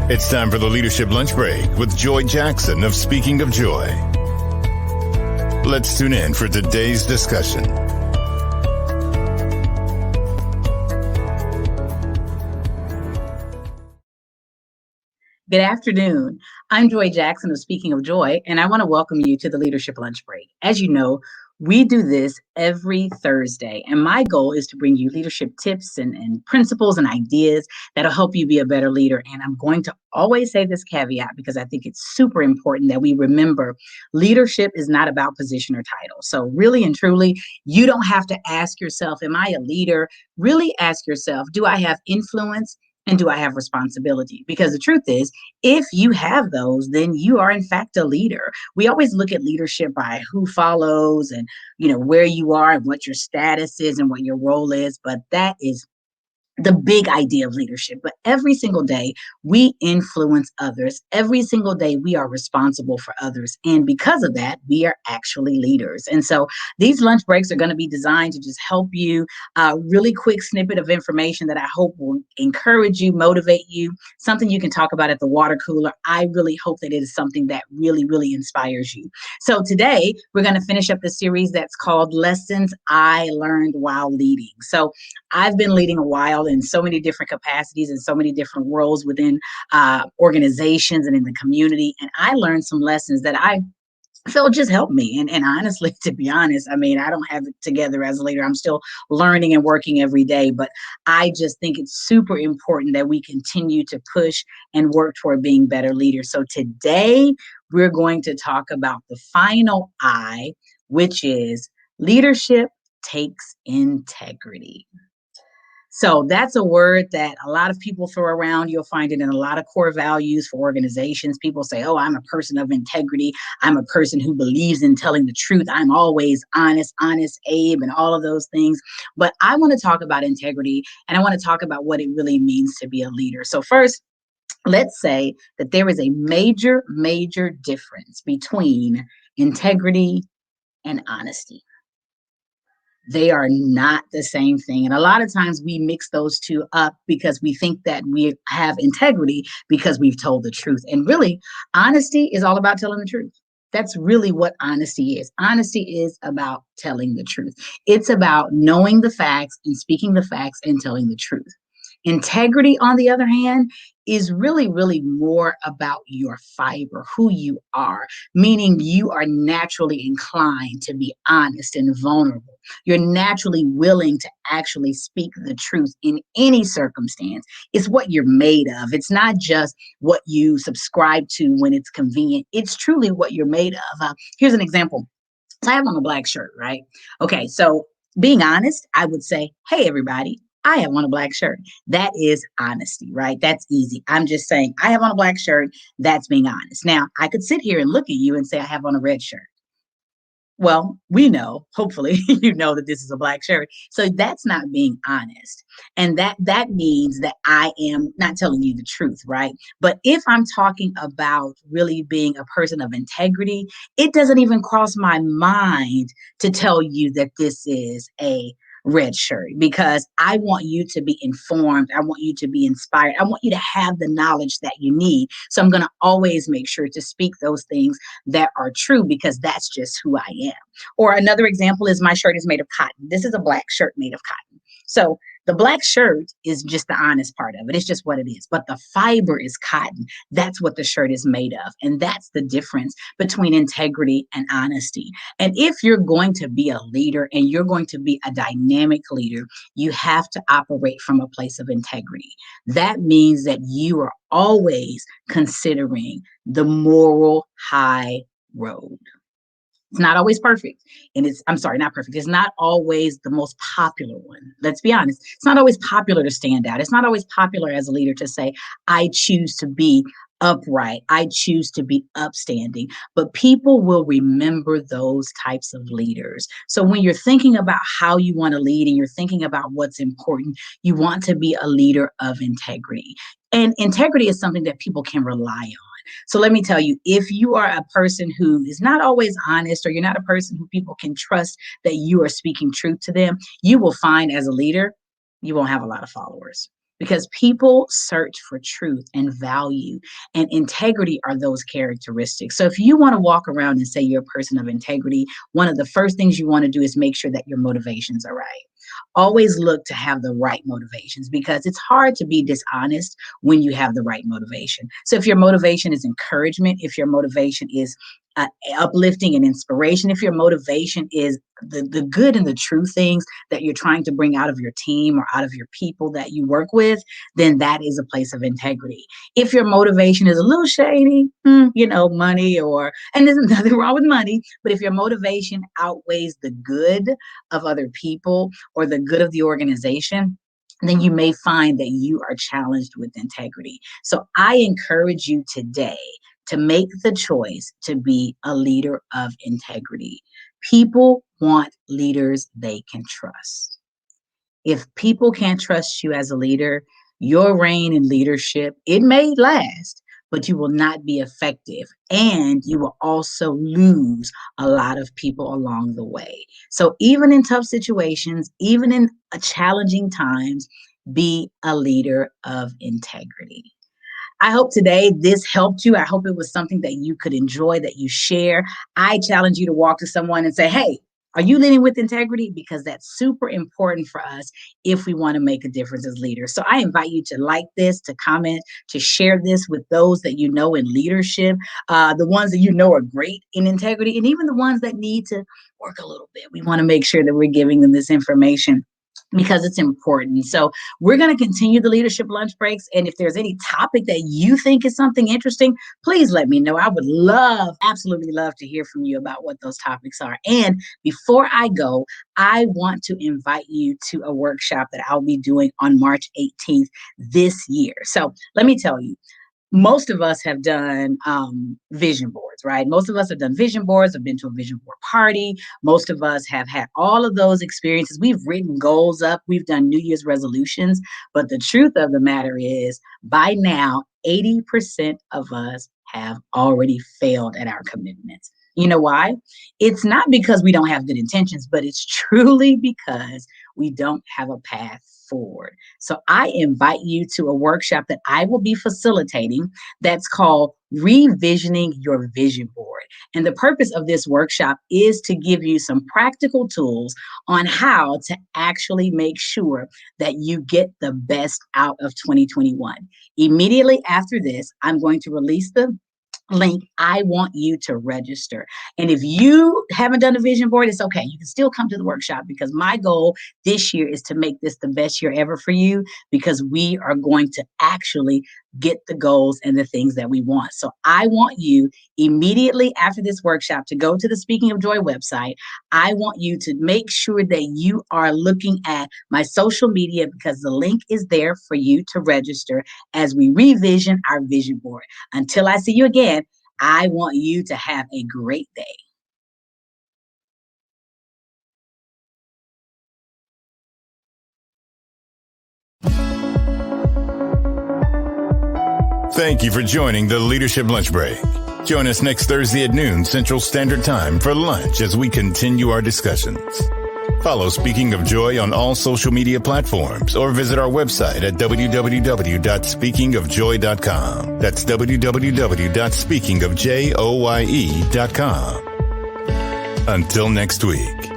It's time for the Leadership Lunch Break with Joy Jackson of Speaking of Joy. Let's tune in for today's discussion. Good afternoon. I'm Joy Jackson of Speaking of Joy, and I want to welcome you to the Leadership Lunch Break. As you know, we do this every Thursday, and my goal is to bring you leadership tips and principles and ideas that'll help you be a better leader. And I'm going to always say this caveat because I think it's super important that we remember leadership is not about position or title. So really and truly, you don't have to ask yourself, am I a leader? Really ask yourself, do I have influence? And do I have responsibility? Because the truth is, if you have those, then you are in fact a leader. We always look at leadership by who follows and where you are and what your status is and what your role is, but that is the big idea of leadership. But every single day we influence others. Every single day we are responsible for others. And because of that, we are actually leaders. And so these lunch breaks are going to be designed to just help you a really quick snippet of information that I hope will encourage you, motivate you, something you can talk about at the water cooler. I really hope that it is something that really, really inspires you. So today we're going to finish up the series that's called Lessons I Learned While Leading. So I've been leading a while in so many different capacities and so many different roles within organizations and in the community. And I learned some lessons that I felt just helped me. And honestly, to be honest, I mean, I don't have it together as a leader. I'm still learning and working every day, but I just think it's super important that we continue to push and work toward being better leaders. So today we're going to talk about the final I, which is leadership takes integrity. So that's a word that a lot of people throw around. You'll find it in a lot of core values for organizations. People say, oh, I'm a person of integrity. I'm a person who believes in telling the truth. I'm always honest Abe, and all of those things. But I want to talk about integrity, and I want to talk about what it really means to be a leader. So first, let's say that there is a major, major difference between integrity and honesty. They are not the same thing. And a lot of times we mix those two up because we think that we have integrity because we've told the truth. And really, honesty is all about telling the truth. That's really what honesty is. Honesty is about telling the truth. It's about knowing the facts and speaking the facts and telling the truth. Integrity, on the other hand, is really, really more about your fiber, who you are, meaning you are naturally inclined to be honest and vulnerable. You're naturally willing to actually speak the truth in any circumstance. It's what you're made of. It's not just what you subscribe to when it's convenient. It's truly what you're made of. Here's an example. So I have on a black shirt, right? Okay, so being honest, I would say, hey, everybody, I have on a black shirt. That is honesty, right? That's easy. I'm just saying, I have on a black shirt. That's being honest. Now, I could sit here and look at you and say, I have on a red shirt. Well, we know, hopefully, you know that this is a black shirt. So that's not being honest. And that means that I am not telling you the truth, right? But if I'm talking about really being a person of integrity, it doesn't even cross my mind to tell you that this is a red shirt because I want you to be informed. I want you to be inspired. I want you to have the knowledge that you need. So I'm going to always make sure to speak those things that are true because that's just who I am. Or another example is my shirt is made of cotton. This is a black shirt made of cotton. So the black shirt is just the honest part of it. It's just what it is. But the fiber is cotton. That's what the shirt is made of. And that's the difference between integrity and honesty. And if you're going to be a leader and you're going to be a dynamic leader, you have to operate from a place of integrity. That means that you are always considering the moral high road. It's not always perfect. And I'm sorry, not perfect. It's not always the most popular one. Let's be honest. It's not always popular to stand out. It's not always popular as a leader to say, I choose to be upright. I choose to be upstanding. But people will remember those types of leaders. So when you're thinking about how you want to lead and you're thinking about what's important, you want to be a leader of integrity. And integrity is something that people can rely on. So let me tell you, if you are a person who is not always honest, or you're not a person who people can trust that you are speaking truth to them, you will find as a leader, you won't have a lot of followers. because people search for truth and value, and integrity are those characteristics. So if you want to walk around and say you're a person of integrity, one of the first things you want to do is make sure that your motivations are right. Always look to have the right motivations, because it's hard to be dishonest when you have the right motivation. So if your motivation is encouragement, if your motivation is uplifting and inspiration, if your motivation is the good and the true things that you're trying to bring out of your team or out of your people that you work with, then that is a place of integrity. If your motivation is a little shady, money, and there's nothing wrong with money, but if your motivation outweighs the good of other people or the good of the organization, then you may find that you are challenged with integrity. So I encourage you today to make the choice to be a leader of integrity. People want leaders they can trust. If people can't trust you as a leader, your reign in leadership, it may last, but you will not be effective, and you will also lose a lot of people along the way. So even in tough situations, even in challenging times, be a leader of integrity. I hope today this helped you. I hope it was something that you could enjoy, that you share. I challenge you to walk to someone and say, hey, are you leading with integrity? Because that's super important for us if we want to make a difference as leaders. So I invite you to like this, to comment, to share this with those that you know in leadership, the ones that you know are great in integrity, and even the ones that need to work a little bit. We want to make sure that we're giving them this information because it's important. So we're going to continue the leadership lunch breaks. And if there's any topic that you think is something interesting, please let me know. I would absolutely love to hear from you about what those topics are. And before I go, I want to invite you to a workshop that I'll be doing on March 18th this year. So let me tell you, most of us have done vision boards, right? Most of us have done vision boards, have been to a vision board party. Most of us have had all of those experiences. We've written goals up. We've done New Year's resolutions. But the truth of the matter is, by now, 80% of us have already failed at our commitments. You know why? It's not because we don't have good intentions, but it's truly because we don't have a path forward. So I invite you to a workshop that I will be facilitating that's called Revisioning Your Vision Board. And the purpose of this workshop is to give you some practical tools on how to actually make sure that you get the best out of 2021. Immediately after this, I'm going to release the link. I want you to register. And if you haven't done a vision board, it's okay. You can still come to the workshop, because my goal this year is to make this the best year ever for you, because we are going to actually get the goals and the things that we want. So I want you immediately after this workshop to go to the Speaking of Joy website. I want you to make sure that you are looking at my social media, because the link is there for you to register as we revision our vision board. Until I see you again, I want you to have a great day. Thank you for joining the Leadership Lunch Break. Join us next Thursday at noon Central Standard Time for lunch as we continue our discussions. Follow Speaking of Joy on all social media platforms, or visit our website at www.speakingofjoy.com. That's www.speakingofjoye.com. Until next week.